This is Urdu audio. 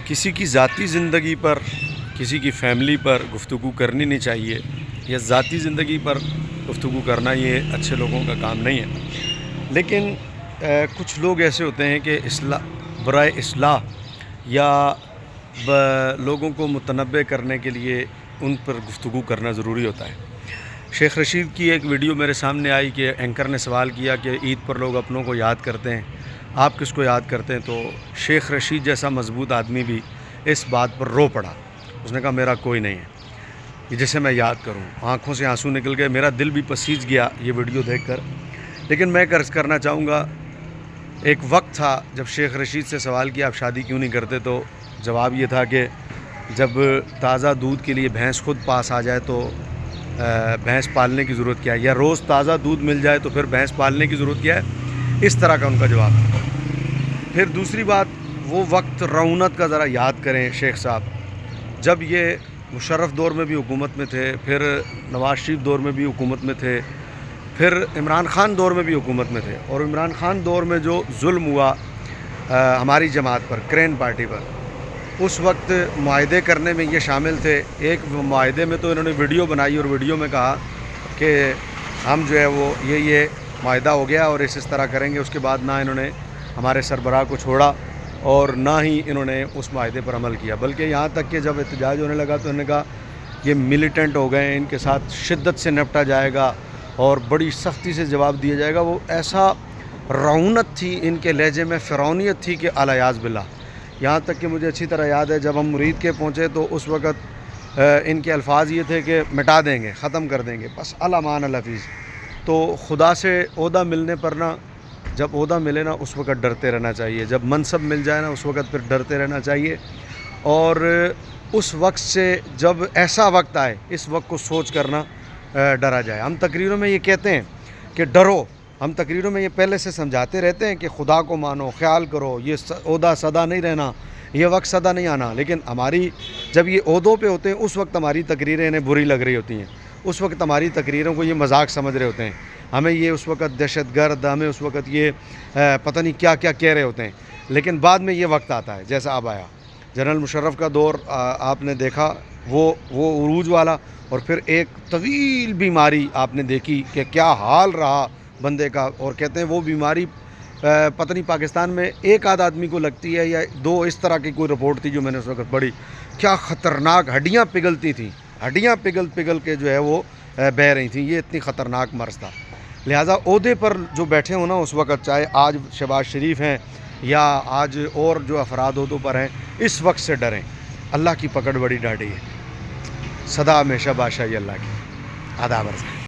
کسی کی ذاتی زندگی پر، کسی کی فیملی پر گفتگو کرنی نہیں چاہیے، یا ذاتی زندگی پر گفتگو کرنا یہ اچھے لوگوں کا کام نہیں ہے۔ لیکن کچھ لوگ ایسے ہوتے ہیں کہ برائے اصلاح یا لوگوں کو متنبع کرنے کے لیے ان پر گفتگو کرنا ضروری ہوتا ہے۔ شیخ رشید کی ایک ویڈیو میرے سامنے آئی کہ اینکر نے سوال کیا کہ عید پر لوگ اپنوں کو یاد کرتے ہیں، آپ کس کو یاد کرتے ہیں؟ تو شیخ رشید جیسا مضبوط آدمی بھی اس بات پر رو پڑا۔ اس نے کہا میرا کوئی نہیں ہے جسے میں یاد کروں۔ آنکھوں سے آنسو نکل گئے، میرا دل بھی پسیج گیا یہ ویڈیو دیکھ کر۔ لیکن میں عرض کرنا چاہوں گا، ایک وقت تھا جب شیخ رشید سے سوال کیا آپ شادی کیوں نہیں کرتے، تو جواب یہ تھا کہ جب تازہ دودھ کے لیے بھینس خود پاس آ جائے تو بھینس پالنے کی ضرورت کیا ہے، یا روز تازہ دودھ مل جائے تو پھر بھینس پالنے کی ضرورت کیا ہے؟ اس طرح کا ان کا جواب تھا۔ پھر دوسری بات، وہ وقت رعونت کا ذرا یاد کریں شیخ صاحب، جب یہ مشرف دور میں بھی حکومت میں تھے، پھر نواز شریف دور میں بھی حکومت میں تھے، پھر عمران خان دور میں بھی حکومت میں تھے، اور عمران خان دور میں جو ظلم ہوا ہماری جماعت پر، کرین پارٹی پر، اس وقت معاہدے کرنے میں یہ شامل تھے۔ ایک معاہدے میں تو انہوں نے ویڈیو بنائی اور ویڈیو میں کہا کہ ہم جو ہے وہ یہ معاہدہ ہو گیا اور اس طرح کریں گے۔ اس کے بعد نہ انہوں نے ہمارے سربراہ کو چھوڑا اور نہ ہی انہوں نے اس معاہدے پر عمل کیا، بلکہ یہاں تک کہ جب احتجاج ہونے لگا تو انہوں نے کہا یہ ملیٹنٹ ہو گئے ہیں، ان کے ساتھ شدت سے نپٹا جائے گا اور بڑی سختی سے جواب دیا جائے گا۔ وہ ایسا رعونت تھی ان کے لہجے میں، فرعونیت تھی کہ الیاذ باللہ۔ یہاں تک کہ مجھے اچھی طرح یاد ہے جب ہم مرید کے پہنچے تو اس وقت ان کے الفاظ یہ تھے کہ مٹا دیں گے، ختم کر دیں گے، بس الامان الحفیظ۔ تو خدا سے عہدہ ملنے پر نہ، جب عہدہ ملے نا اس وقت ڈرتے رہنا چاہیے، جب منصب مل جائے نا اس وقت پھر ڈرتے رہنا چاہیے، اور اس وقت سے جب ایسا وقت آئے اس وقت کو سوچ کرنا ڈرا جائے۔ ہم تقریروں میں یہ کہتے ہیں کہ ڈرو، ہم تقریروں میں یہ پہلے سے سمجھاتے رہتے ہیں کہ خدا کو مانو، خیال کرو، یہ عہدہ سدا نہیں رہنا، یہ وقت سدا نہیں آنا، لیکن ہماری جب یہ عہدوں پہ ہوتے ہیں اس وقت ہماری تقریریں انہیں بری لگ رہی ہوتی ہیں، اس وقت ہماری تقریروں کو یہ مذاق سمجھ رہے ہوتے ہیں، ہمیں یہ اس وقت دہشت گرد، ہمیں اس وقت یہ پتہ نہیں کیا کیا کہہ رہے ہوتے ہیں، لیکن بعد میں یہ وقت آتا ہے جیسا اب آیا۔ جنرل مشرف کا دور آپ نے دیکھا، وہ عروج والا، اور پھر ایک طویل بیماری آپ نے دیکھی کہ کیا حال رہا بندے کا، اور کہتے ہیں وہ بیماری پتہ نہیں پاکستان میں ایک آدھ آدمی کو لگتی ہے یا دو، اس طرح کی کوئی رپورٹ تھی جو میں نے اس وقت پڑھی۔ کیا خطرناک، ہڈیاں پگھلتی تھیں، ہڈیاں پگھل کے جو ہے وہ بہہ رہی تھیں، یہ اتنی خطرناک مرض تھا۔ لہٰذا عہدے پر جو بیٹھے ہوں نا اس وقت، چاہے آج شہباز شریف ہیں یا آج اور جو افراد عہدوں پر ہیں، اس وقت سے ڈریں، اللہ کی پکڑ بڑی ڈاڑھی ہے، سدا ہمیشہ بادشاہی اللہ کی۔ آداب عرض ہے۔